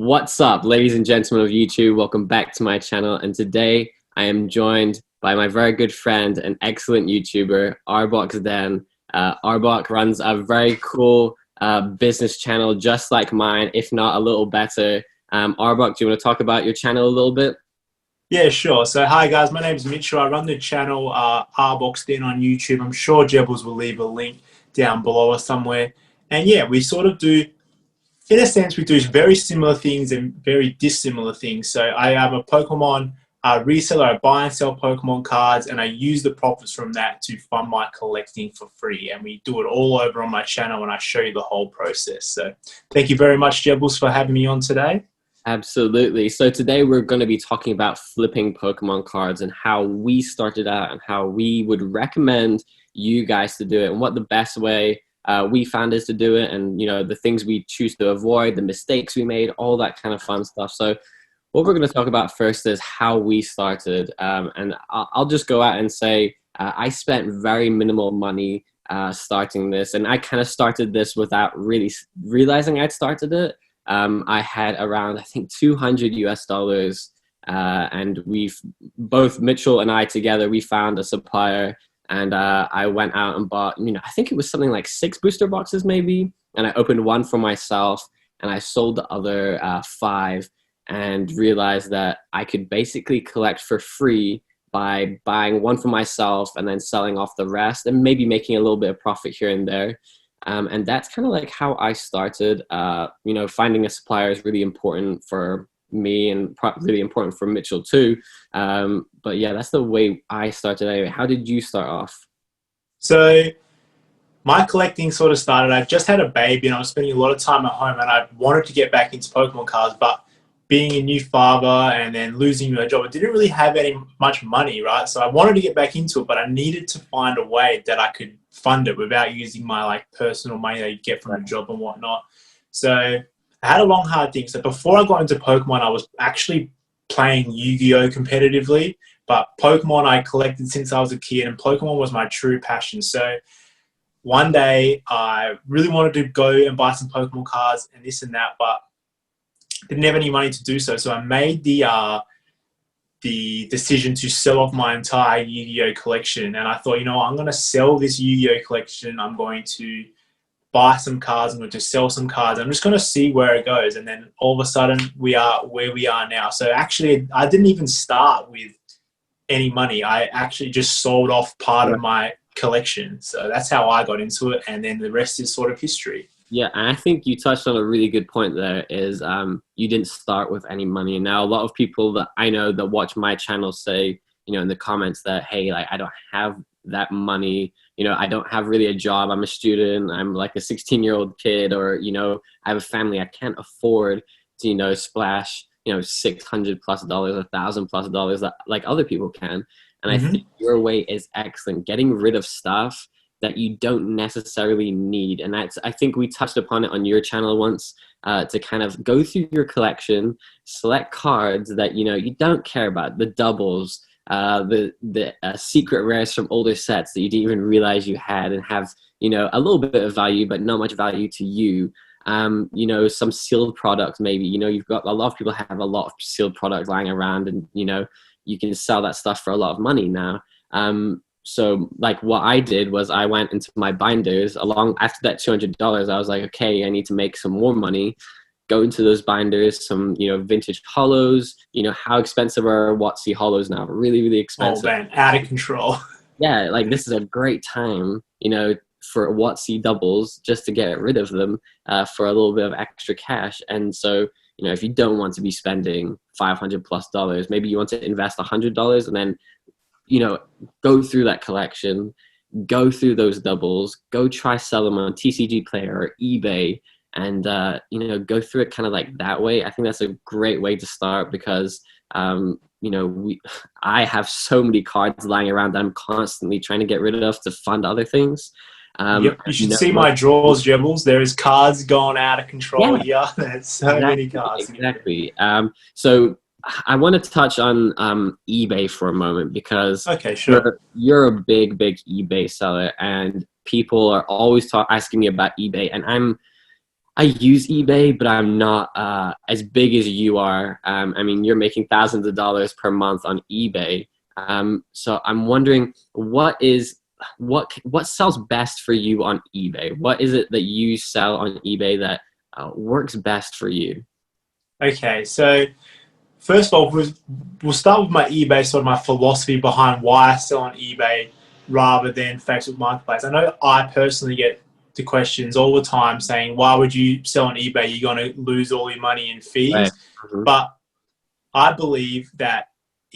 What's up, ladies and gentlemen of YouTube? Welcome back to my channel, and today I am joined by my very good friend and excellent YouTuber, Arboks Den. Arbok runs a very cool business channel just like mine, if not a little better. Arbok, do you want to talk about your channel a little bit? Yeah, sure. So, hi guys, my name is Mitchell. I run the channel Arboks Den on YouTube. I'm sure Jebels will leave a link down below or somewhere. And yeah, we sort of do, in a sense, we do very similar things and very dissimilar things. So I am a Pokemon reseller. I buy and sell Pokemon cards, and I use the profits from that to fund my collecting for free. And we do it all over on my channel, and I show you the whole process. So thank you very much, Jebels, for having me on today. Absolutely. So today we're going to be talking about flipping Pokemon cards and how we started out and how we would recommend you guys to do it and what the best way we found is to do it, and the things we choose to avoid, the mistakes we made, all that kind of fun stuff. So what we're going to talk about first is how we started, and I'll just go out and say I spent very minimal money starting this, and I kind of started this without really realizing I'd started it. I had around, I think, $200 and we've both, Mitchell and I together, we found a supplier, and I went out and bought, I think it was something like 6 booster boxes maybe, and I opened one for myself and I sold the other 5, and realized that I could basically collect for free by buying one for myself and then selling off the rest and maybe making a little bit of profit here and there. And that's kind of like how I started. Finding a supplier is really important for me and really important for Mitchell too. But yeah, that's the way I started anyway. How did you start off? So my collecting sort of started, I just had a baby and I was spending a lot of time at home, and I wanted to get back into Pokemon cards, but being a new father and then losing my job, I didn't really have much money, right? So I wanted to get back into it, but I needed to find a way that I could fund it without using my personal money that you get from a job and whatnot. So I had a long, hard thing. So before I got into Pokemon, I was actually playing Yu-Gi-Oh competitively, but Pokemon I collected since I was a kid, and Pokemon was my true passion. So one day I really wanted to go and buy some Pokemon cards and this and that, but didn't have any money to do so. So I made the decision to sell off my entire Yu-Gi-Oh collection. And I thought, I'm going to sell this Yu-Gi-Oh collection. I'm going to buy some cards. I'm going to sell some cards. I'm just going to see where it goes. And then all of a sudden we are where we are now. So actually I didn't even start with any money. I actually just sold off part of my collection. So that's how I got into it. And then the rest is sort of history. Yeah, and I think you touched on a really good point there is you didn't start with any money. Now, a lot of people that I know that watch my channel say, in the comments that, hey, I don't have that money. I don't have really a job. I'm a student. I'm like a 16-year-old kid, or, I have a family. I can't afford to, splash, $600+ $1,000+ like other people can. And I think your way is excellent. Getting rid of stuff that you don't necessarily need. And I think we touched upon it on your channel once, to kind of go through your collection, select cards that, you don't care about, the doubles, the secret rares from older sets that you didn't even realize you had and have, a little bit of value, but not much value to you. Some sealed products, maybe, you've got a lot of people have a lot of sealed products lying around, and, you can sell that stuff for a lot of money now. So like what I did was I went into my binders after that $200. I was like, okay, I need to make some more money. Go into those binders, some, vintage hollows. How expensive are WotC hollows now? Really, really expensive. Oh man, out of control. Yeah, this is a great time, for WotC doubles, just to get rid of them for a little bit of extra cash. And so, if you don't want to be spending $500+, maybe you want to invest $100 and then go through that collection, go through those doubles, go try sell them on TCG Player or eBay, and go through it kind of like that way. I think that's a great way to start, because I have so many cards lying around that I'm constantly trying to get rid of to fund other things. Yep, you should see my drawers, Jebels. There is cards going out of control here. There's so many cards. Exactly. So I want to touch on eBay for a moment, because okay, sure. You're a big eBay seller, and people are always asking me about eBay, and I use eBay, but I'm not as big as you are. I mean, you're making thousands of dollars per month on eBay. So I'm wondering what sells best for you on eBay? What is it that you sell on eBay that works best for you? Okay, so first of all, we'll start with my eBay, sort of my philosophy behind why I sell on eBay rather than Facebook Marketplace. I know I personally get the questions all the time saying, why would you sell on eBay? You're going to lose all your money in Right. fees. Mhm. But I believe that,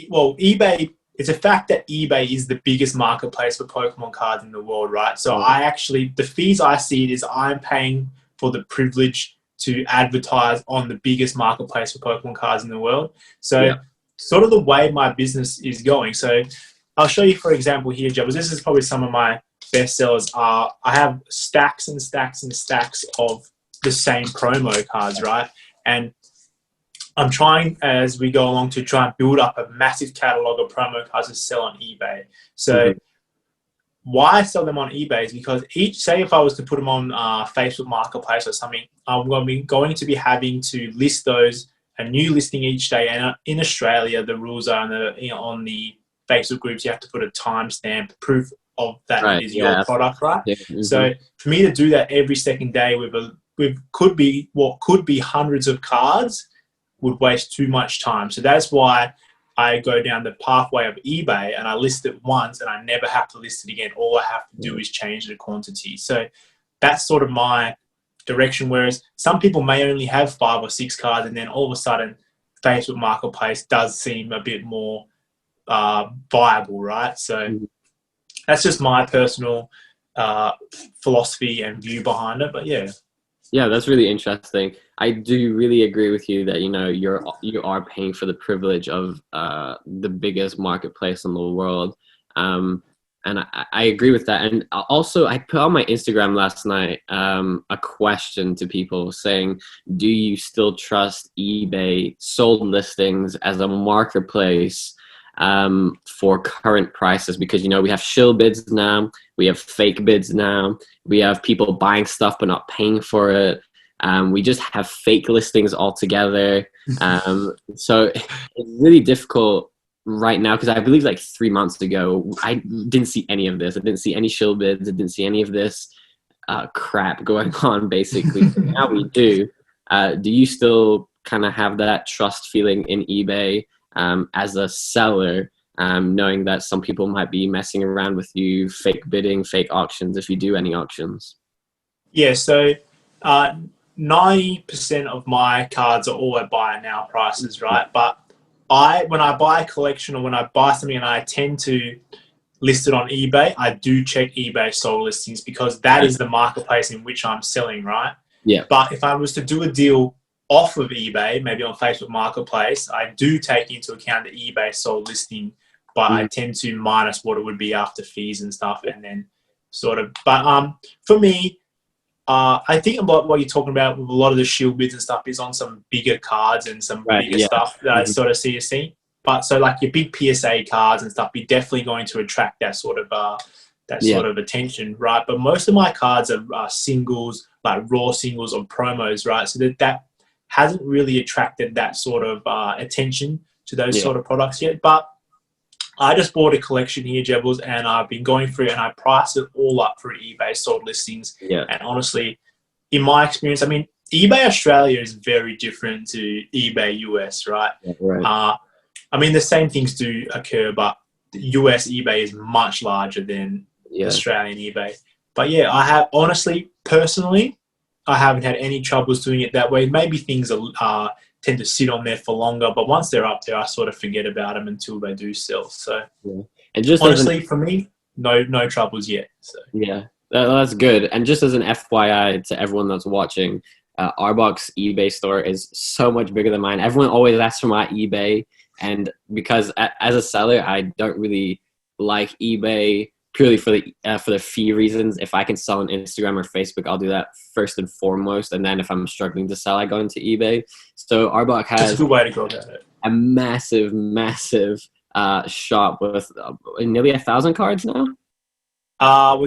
well, eBay, it's a fact that eBay is the biggest marketplace for Pokemon cards in the world, right? So Yeah. I actually, the fees I see it is I'm paying for the privilege to advertise on the biggest marketplace for Pokemon cards in the world. So Yeah. sort of the way my business is going. So I'll show you, for example, here, Jebels. This is probably some of my best sellers. I have stacks and stacks and stacks of the same promo cards, right? And I'm trying as we go along to try and build up a massive catalog of promo cards to sell on eBay. So Mhm. why I sell them on eBay is because say if I was to put them on Facebook Marketplace or something, I'm going to be having to list those, a new listing each day. And in Australia, the rules are on the Facebook groups, you have to put a timestamp proof of that it Right. is your Yeah. product, right? Yeah. Mhm. So for me to do that every second day with could be hundreds of cards would waste too much time. So that's why I go down the pathway of eBay and I list it once and I never have to list it again. All I have to do is change the quantity. So that's sort of my direction. Whereas some people may only have 5 or 6 cards, and then all of a sudden Facebook Marketplace does seem a bit more viable, right? So Mhm. that's just my personal philosophy and view behind it. But yeah. Yeah, that's really interesting. I do really agree with you that you are paying for the privilege of the biggest marketplace in the world, and I agree with that. And also, I put on my Instagram last night a question to people saying, "Do you still trust eBay sold listings as a marketplace for current prices?" Because we have shill bids now, we have fake bids now. We have people buying stuff but not paying for it. We just have fake listings altogether. So it's really difficult right now because I believe like 3 months ago, I didn't see any of this. I didn't see any shill bids. I didn't see any of this crap going on, basically. Now we do. Do you still kind of have that trust feeling in eBay as a seller? Knowing that some people might be messing around with you, fake bidding, fake auctions, if you do any auctions. Yeah, so 90% of my cards are all at buy now prices, right? But when I buy a collection or when I buy something and I tend to list it on eBay, I do check eBay sold listings because that Right. is the marketplace in which I'm selling, right? Yeah. But if I was to do a deal off of eBay, maybe on Facebook Marketplace, I do take into account the eBay sold listing, but I Mhm. tend to minus what it would be after fees and stuff, and then sort of. But for me, I think about what you're talking about with a lot of the shield bids and stuff is on some bigger cards and some Right. bigger Yeah. stuff that I Mhm. sort of see a scene. But so like your big PSA cards and stuff, you're definitely going to attract that Yeah. sort of attention, right? But most of my cards are singles, like raw singles or promos, right? So that hasn't really attracted that sort of attention to those Yeah. sort of products yet. But I just bought a collection here, Jebels, and I've been going through and I priced it all up for eBay sold listings. Yeah. And honestly, in my experience, I mean, eBay Australia is very different to eBay US, right? Yeah. Right. I mean, the same things do occur, but the US eBay is much larger than Yeah. Australian eBay. But yeah, I have honestly, personally, I haven't had any troubles doing it that way. Maybe things tend to sit on there for longer, but once they're up there, I sort of forget about them until they do sell. So Yeah. And just as an honestly, for me, no troubles yet. So Yeah, that's good. And just as an FYI to everyone that's watching, Arboks eBay store is so much bigger than mine. Everyone always asks for my eBay, and because as a seller, I don't really like eBay purely for the fee reasons. If I can sell on Instagram or Facebook, I'll do that first and foremost, and then if I'm struggling to sell, I go into eBay. So Arbok that's a has good way to go about it. a massive, massive shop with nearly 1,000 cards now. I've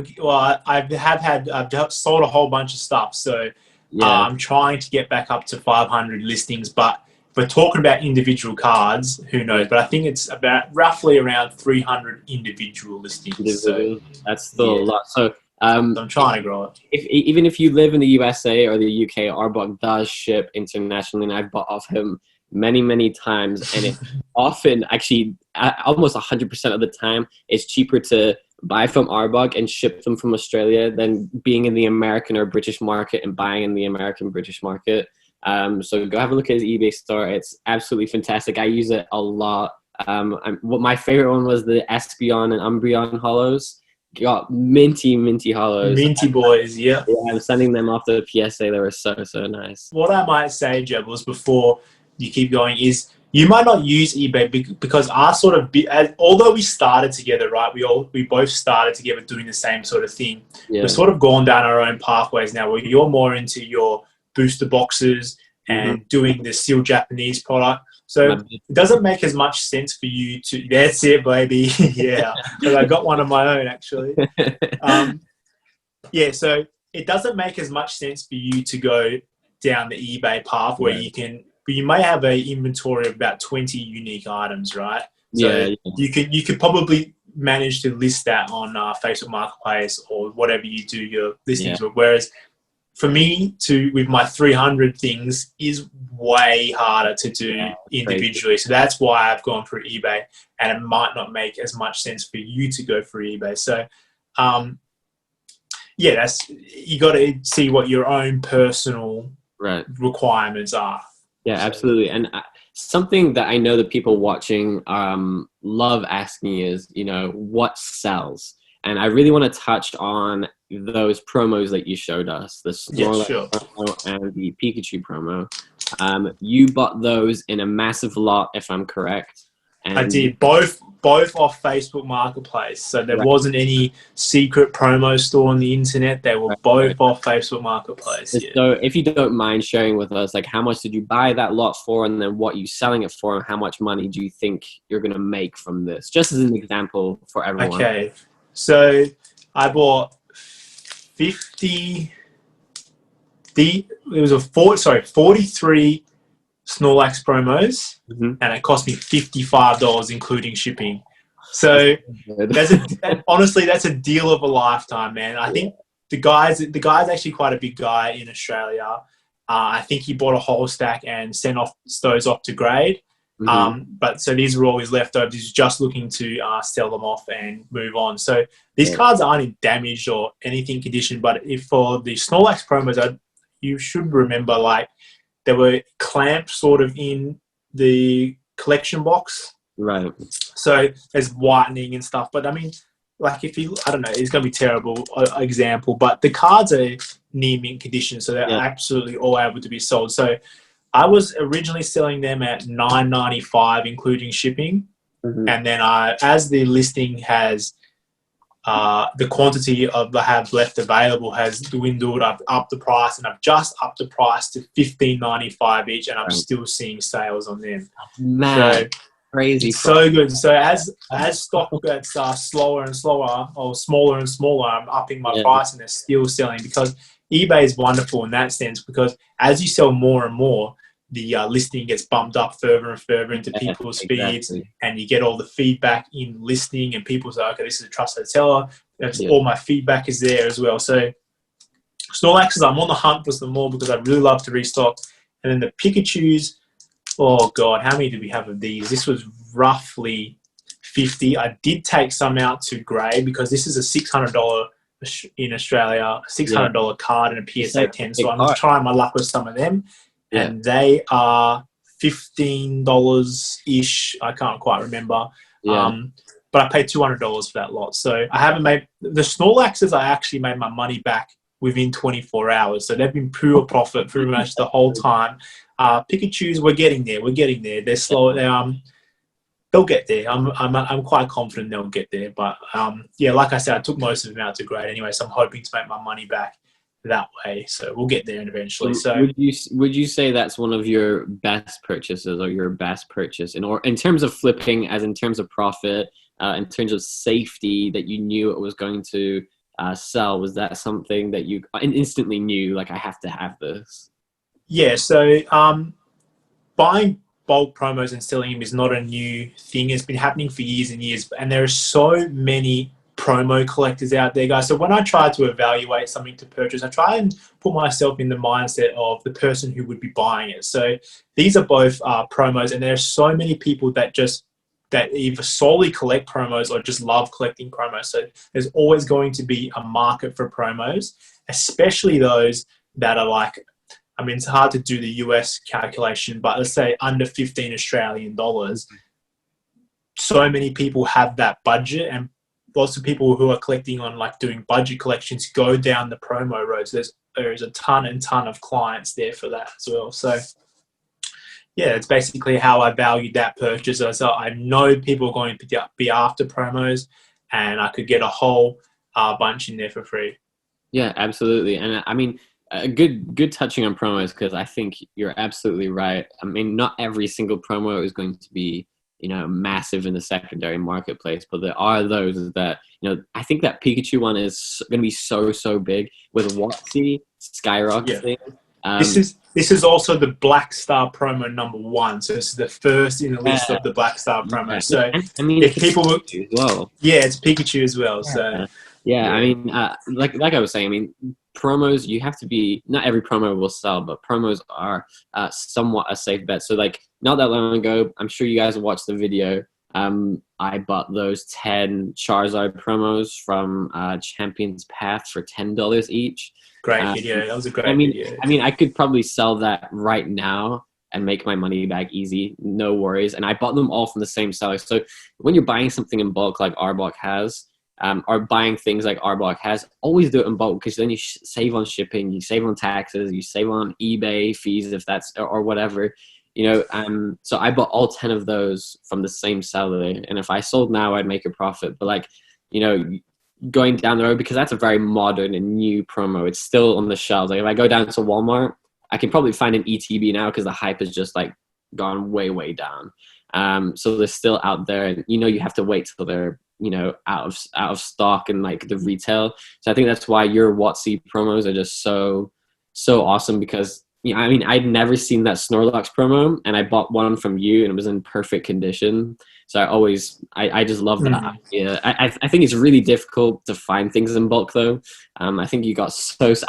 sold a whole bunch of stuff. So Yeah. I'm trying to get back up to 500 listings, but if we're talking about individual cards, who knows? But I think it's about roughly around 300 individual listings. So That's still a yeah, lot. So I'm trying to grow it. even if you live in the USA or the UK, Arbok does ship internationally, and I've bought off him many times, and it often, actually, almost 100% of the time, it's cheaper to buy from Arbok and ship them from Australia than being in the American or British market and buying in the American British market. So go have a look at his eBay store. It's absolutely fantastic. I use it a lot. What my favorite one was the Espeon and Umbreon hollows. Got minty hollows. Minty boys, yeah. Yeah, I'm sending them off to the PSA. They were so nice. What I might say, Jebels, before you keep going, is you might not use eBay because our sort of, although we started together, right? We both started together doing the same sort of thing. Yeah. We've sort of gone down our own pathways now, where you're more into your booster boxes and doing the sealed Japanese product. So it doesn't make as much sense for you to. That's it, baby. Yeah, but I got one of my own actually. Yeah, so it doesn't make as much sense for you to go down the eBay path where you may have an inventory of about 20 unique items, right? So you could probably manage to list that on Facebook Marketplace or whatever you do your listings with. Whereas for me, with my 300 things is way harder to do individually. So that's why I've gone through eBay, and it might not make as much sense for you to go through eBay. So, you got to see what your own personal requirements are. Yeah, absolutely. And something that I know that people watching love asking is, what sells? And I really want to touch on those promos that you showed us, the Snorlax promo and the Pikachu promo. You bought those in a massive lot, if I'm correct. And I did both off Facebook Marketplace. So there wasn't any secret promo store on the internet. They were both off Facebook Marketplace. Yeah. So if you don't mind sharing with us, like, how much did you buy that lot for, and then what you selling it for, and how much money do you think you're going to make from this? Just as an example for everyone. Okay. So I bought 43 Snorlax promos, and it cost me $55 including shipping. So honestly, that's a deal of a lifetime, man. I think the guy's actually quite a big guy in Australia. I think he bought a whole stack and sent those off to grade. But so these are all his leftovers. He's just looking to sell them off and move on. So these cards aren't in damaged or anything condition. But if for the Snorlax promos, you should remember, like, they were clamped sort of in the collection box. Right. So there's whitening and stuff. But I mean, like, I don't know, it's going to be a terrible example, but the cards are near mint condition. So they're absolutely all able to be sold. So I was originally selling them at $9.95, including shipping. And then as the listing has, the quantity of I have left available has dwindled. I've upped the price, and I've just upped the price to $15.95 each, and I'm still seeing sales on them. Man, crazy. It's so good. So as stock gets slower and slower, or smaller and smaller, I'm upping my price, and they're still selling, because eBay is wonderful in that sense, because as you sell more and more, the listing gets bumped up further and further into people's feeds, and you get all the feedback in listening, and people say, okay, this is a trusted seller. All my feedback is there as well. So Snorlaxes, I'm on the hunt for some more because I really love to restock. And then the Pikachus, oh God, how many did we have of these? This was roughly 50. I did take some out to grade because this is a $600 in Australia, $600 card and a PSA 10. So I'm trying my luck with some of them. And they are $15-ish. I can't quite remember. But I paid $200 for that lot. So I haven't made the Snorlaxes. I actually made my money back within 24 hours. So they've been pure profit pretty much the whole time. Pikachus, we're getting there. They're slow. They'll get there. I'm quite confident they'll get there. But like I said, I took most of them out to grade anyway. So I'm hoping to make my money back that way. So we'll get there eventually. So would you say that's one of your best purchases, or your best purchase in terms of flipping, as in terms of profit, in terms of safety, that you knew it was going to sell? Was that something that you instantly knew, like, I have to have this? Yeah, so buying bulk promos and selling them is not a new thing. It's been happening for years and years, and there are so many promo collectors out there, guys. So when I try to evaluate something to purchase, I try and put myself in the mindset of the person who would be buying it. So these are both promos, and there are so many people that either solely collect promos or just love collecting promos. So there's always going to be a market for promos, especially those that are like, I mean, it's hard to do the US calculation, but let's say under 15 Australian dollars. So many people have that budget, and lots of people who are collecting on, like, doing budget collections go down the promo road. So there's a ton of clients there for that as well. So yeah, it's basically how I valued that purchase. So I know people are going to be after promos, and I could get a whole bunch in there for free. Yeah, absolutely. And I mean, good touching on promos, because I think you're absolutely right. I mean, not every single promo is going to be, you know, massive in the secondary marketplace, but there are those that, you know, I think that Pikachu one is going to be so big with WotC skyrocketing. Yeah. This is also the Black Star promo #1. So this is the first in the list of the Black Star promo. Yeah. So I mean, if people as well. Yeah, it's Pikachu as well. Yeah. So yeah, I mean, like I was saying, I mean, promos, you have to be, not every promo will sell, but promos are somewhat a safe bet. So, like, not that long ago, I'm sure you guys watched the video. I bought those 10 Charizard promos from Champion's Path for $10 each. Great video. That was a great video. I mean, I could probably sell that right now and make my money back easy, no worries. And I bought them all from the same seller. So when you're buying something in bulk like Arbok has, or buying things like Arbok has, always do it in bulk, because then you save on shipping, you save on taxes, you save on eBay fees, if that's, or whatever, you know. So I bought all 10 of those from the same seller, and if I sold now, I'd make a profit. But, like, you know, going down the road, because that's a very modern and new promo, it's still on the shelves. Like, if I go down to Walmart, I can probably find an ETB now, because the hype has just, like, gone way down. So they're still out there, and, you know, you have to wait till they're, you know, out of stock and, like, the retail. So I think that's why your WotC promos are just so awesome, because, you know, I mean, I'd never seen that Snorlax promo, and I bought one from you, and it was in perfect condition. So I just love that idea. I think it's really difficult to find things in bulk, though. I think you got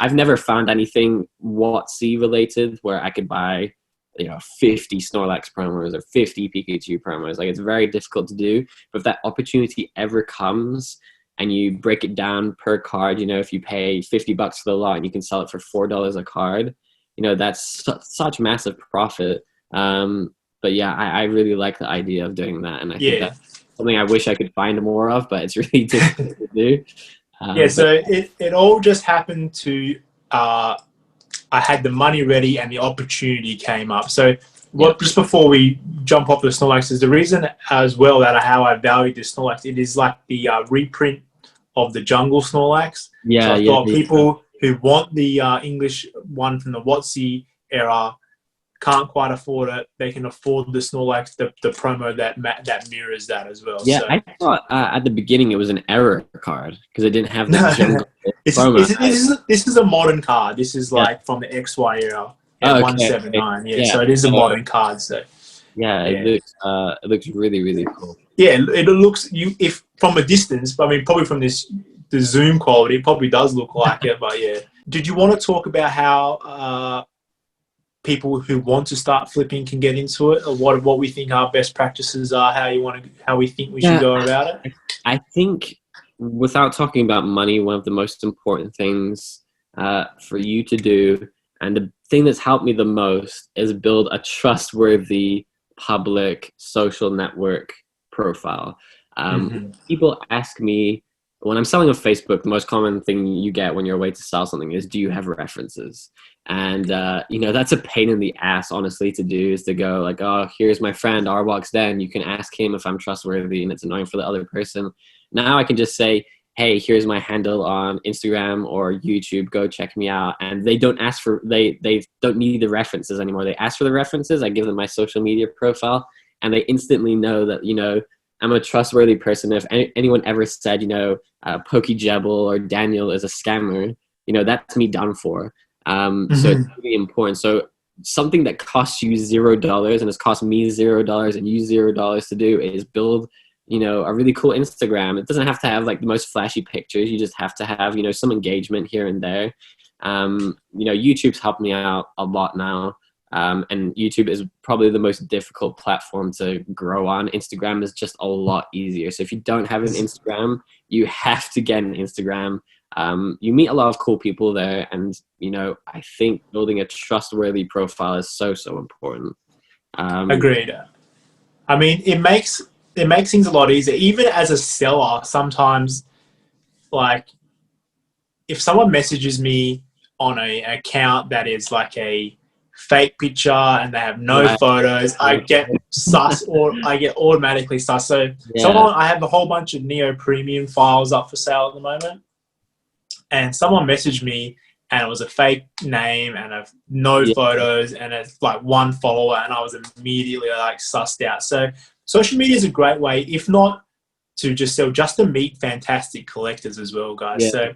I've never found anything WotC related where I could buy, you know, 50 Snorlax promos or 50 Pikachu promos. Like, it's very difficult to do. But if that opportunity ever comes and you break it down per card, you know, if you pay $50 for the lot and you can sell it for $4 a card, you know, that's such massive profit. But yeah, I really like the idea of doing that. And I think that's something I wish I could find more of, but it's really difficult to do. So it all just happened to, I had the money ready and the opportunity came up. So just before we jump off the Snorlax, is the reason as well that how I value the Snorlax, it is like the reprint of the Jungle Snorlax. Yeah, so I thought people who want the English one from the WotC era can't quite afford it. They can afford the Snorlax, the promo that mirrors that as well. Yeah, so I thought at the beginning it was an error card because it didn't have the jungle promo. This is a modern card. This is like from the XY era. 179. Yeah, so it is a modern card. So it looks really cool. Yeah, it looks if from a distance. I mean, probably from the zoom quality, it probably does look like it. But yeah, did you want to talk about how people who want to start flipping can get into it, or what we think our best practices are, how we think we should go about it? I think, without talking about money, one of the most important things for you to do, and the thing that's helped me the most, is build a trustworthy public social network profile. People ask me, when I'm selling on Facebook, the most common thing you get when you're away to sell something is, do you have references? And, you know, that's a pain in the ass, honestly, to do, is to go like, oh, here's my friend Arboks Den. You can ask him if I'm trustworthy, and it's annoying for the other person. Now I can just say, hey, here's my handle on Instagram or YouTube. Go check me out. And they don't ask for, they don't need the references anymore. They ask for the references. I give them my social media profile, and they instantly know that, you know, I'm a trustworthy person. If anyone ever said, you know, PokeJebel or Daniel is a scammer, you know, that's me done for. So it's really important. So something that costs you $0 and has cost me $0 and you $0 to do is build, you know, a really cool Instagram. It doesn't have to have like the most flashy pictures. You just have to have, you know, some engagement here and there. You know, YouTube's helped me out a lot now. And YouTube is probably the most difficult platform to grow on. Instagram is just a lot easier. So if you don't have an Instagram, you have to get an Instagram. You meet a lot of cool people there. And, you know, I think building a trustworthy profile is so, so important. Agreed. I mean, it makes things a lot easier. Even as a seller, sometimes, like, if someone messages me on an account that is like a fake picture and they have no photos, I get sus, or I get automatically sus. So I have a whole bunch of Neo Premium files up for sale at the moment, and someone messaged me and it was a fake name and no photos and it's like one follower, and I was immediately like sussed out. So social media is a great way, if not to just sell, just to meet fantastic collectors as well, guys. So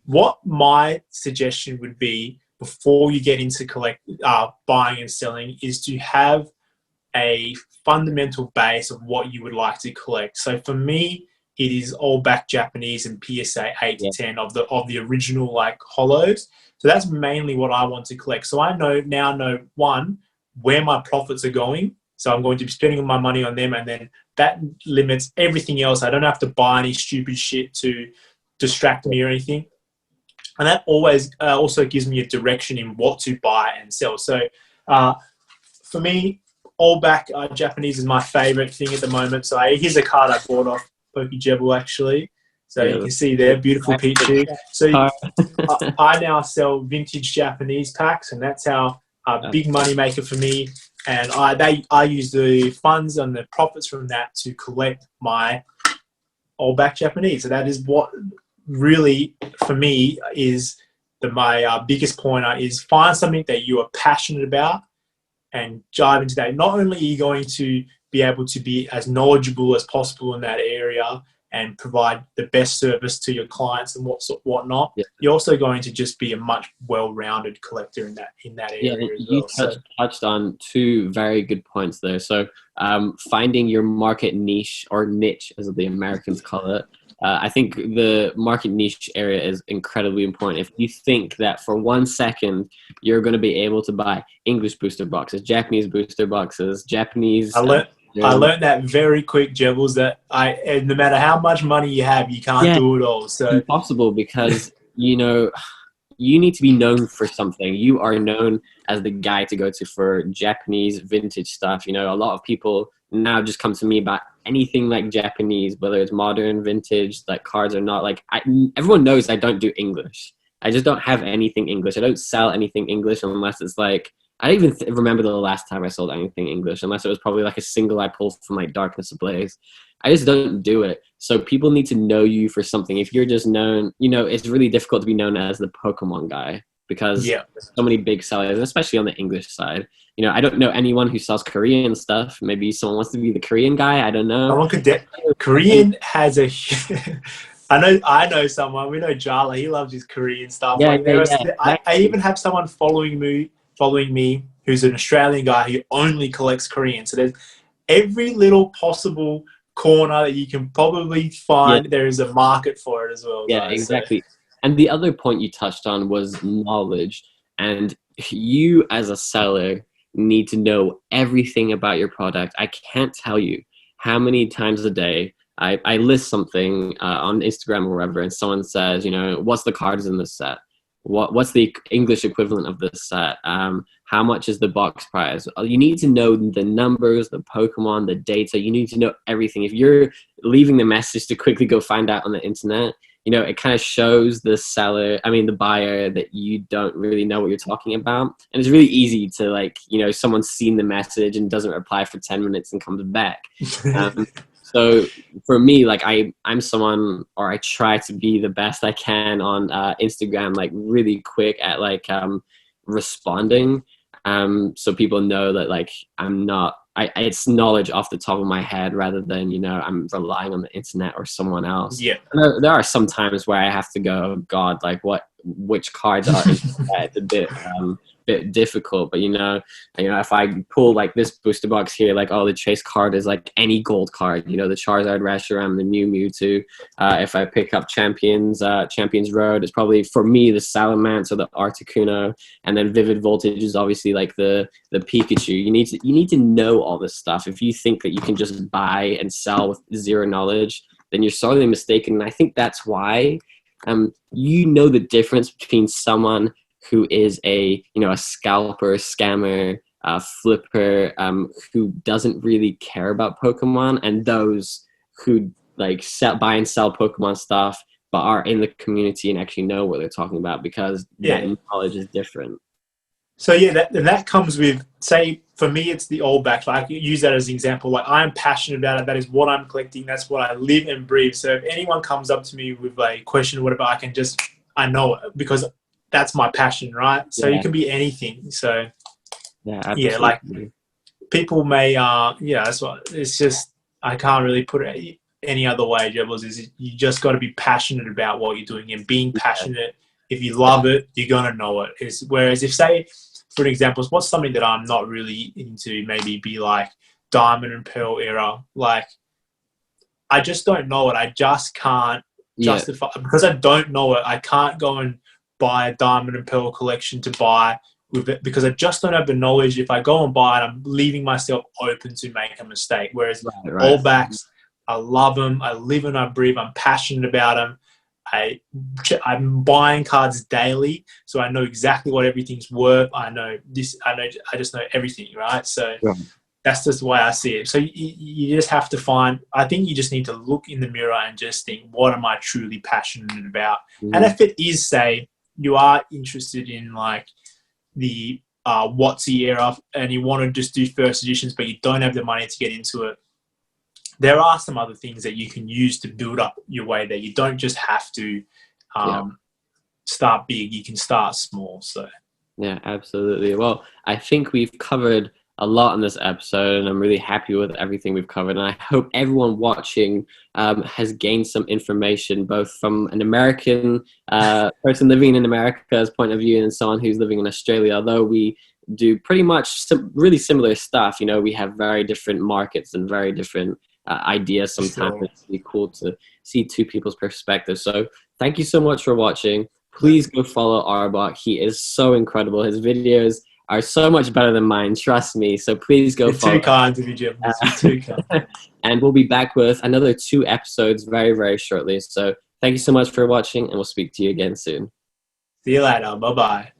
what my suggestion would be before you get into buying and selling is to have a fundamental base of what you would like to collect. So for me, it is all back Japanese and PSA 8 to 10 of the original like holos. So that's mainly what I want to collect. So I now know one, where my profits are going. So I'm going to be spending my money on them, and then that limits everything else. I don't have to buy any stupid shit to distract me or anything. And that always also gives me a direction in what to buy and sell. So for me, all back Japanese is my favorite thing at the moment. So here's a card I bought off PokeJebel actually. So you can see there, beautiful picture. So I now sell vintage Japanese packs, and that's how big money maker for me. And I use the funds and the profits from that to collect my all back Japanese. So that is what really for me is my biggest pointer, is find something that you are passionate about and dive into that. Not only are you going to be able to be as knowledgeable as possible in that area and provide the best service to your clients and whatnot, you're also going to just be a much well-rounded collector in that area as well. You touched on two very good points there. So finding your market niche, or niche as the Americans call it. I think the market niche area is incredibly important. If you think that for 1 second you're going to be able to buy English booster boxes, Japanese booster boxes, Japanese... I learned that very quick, Jebels, that no matter how much money you have, you can't do it all. So it's impossible, because, you know, you need to be known for something. You are known as the guy to go to for Japanese vintage stuff. You know, a lot of people now just come to me about anything like Japanese, whether it's modern, vintage, like cards or not. Like everyone knows I don't do English. I just don't have anything English. I don't sell anything English unless it's like, I don't even remember the last time I sold anything English, unless it was probably like a single I pulled from like Darkness Ablaze. I just don't do it. So people need to know you for something. If you're just known, you know, it's really difficult to be known as the Pokemon guy, because there's so many big sellers, especially on the English side. You know, I don't know anyone who sells Korean stuff. Maybe someone wants to be the Korean guy. I don't know. Korean has a... I know someone. We know Jala. He loves his Korean stuff. I even have someone following me who's an Australian guy who only collects Korean. So there's every little possible corner that you can probably find. There is a market for it as well. Exactly. And the other point you touched on was knowledge. And you as a seller need to know everything about your product. I can't tell you how many times a day I list something on Instagram or wherever, and someone says, you know, what's the cards in this set? What's the English equivalent of this set? How much is the box price? You need to know the numbers, the Pokemon, the data. You need to know everything. If you're leaving the message to quickly go find out on the internet, you know, it kind of shows the buyer that you don't really know what you're talking about. And it's really easy to, like, you know, someone's seen the message and doesn't reply for 10 minutes and comes back. So for me, like I'm someone, or I try to be the best I can on Instagram, like really quick at like responding. So people know that like I it's knowledge off the top of my head rather than, you know, I'm relying on the internet or someone else. Yeah. There are some times where I have to go, oh God, like which cards are in it's a bit difficult. But you know, if I pull like this booster box here, like, oh, the chase card is like any gold card, you know, the Charizard, Reshiram, the Mew Mewtwo. If I pick up Champions Road, it's probably for me the Salamence or the Articuno, and then Vivid Voltage is obviously like the Pikachu. You need to know all this stuff. If you think that you can just buy and sell with zero knowledge, then you're sorely mistaken. And I think that's why you know the difference between someone who is a scalper, scammer, flipper, who doesn't really care about Pokemon, and those who like buy and sell Pokemon stuff but are in the community and actually know what they're talking about, because that knowledge is different. So yeah, that comes with, say, for me, it's the All Backs. Like, I use that as an example. Like, I'm passionate about it. That is what I'm collecting. That's what I live and breathe. So if anyone comes up to me with a question or whatever, I know it because that's my passion, right? So you can be anything. So absolutely. Like people may, that's what it's just. I can't really put it any other way, Jebels. Is you just got to be passionate about what you're doing, and being passionate. If you love it, you're gonna know it. Whereas if, say, for example, what's something that I'm not really into, maybe be like Diamond and Pearl era. Like, I just don't know it. I just can't justify, because I don't know it. I can't go and buy a Diamond and Pearl collection to buy with it because I just don't have the knowledge. If I go and buy it, I'm leaving myself open to make a mistake. Whereas All Backs, I love them. I live and I breathe. I'm passionate about them. I'm buying cards daily, so I know exactly what everything's worth. I just know everything, right? So that's just the way I see it. So you just have to I think you just need to look in the mirror and just think, what am I truly passionate about? And if it is, say, you are interested in like the WotC era and you want to just do first editions, but you don't have the money to get into it, there are some other things that you can use to build up your way there. You don't just have to start big. You can start small. So yeah, absolutely. Well, I think we've covered a lot in this episode, and I'm really happy with everything we've covered. And I hope everyone watching has gained some information, both from an American person living in America's point of view and someone who's living in Australia. Although we do pretty much really similar stuff, you know, we have very different markets and very different ideas. Sometimes it's really cool to see two people's perspectives. So thank you so much for watching. Please go follow Arbok. He is so incredible. His videos are so much better than mine, trust me. So please go follow. Too kind of you, Jim. Too kind. And we'll be back with another 2 episodes very, very shortly. So thank you so much for watching, and we'll speak to you again soon. See you later. Bye-bye.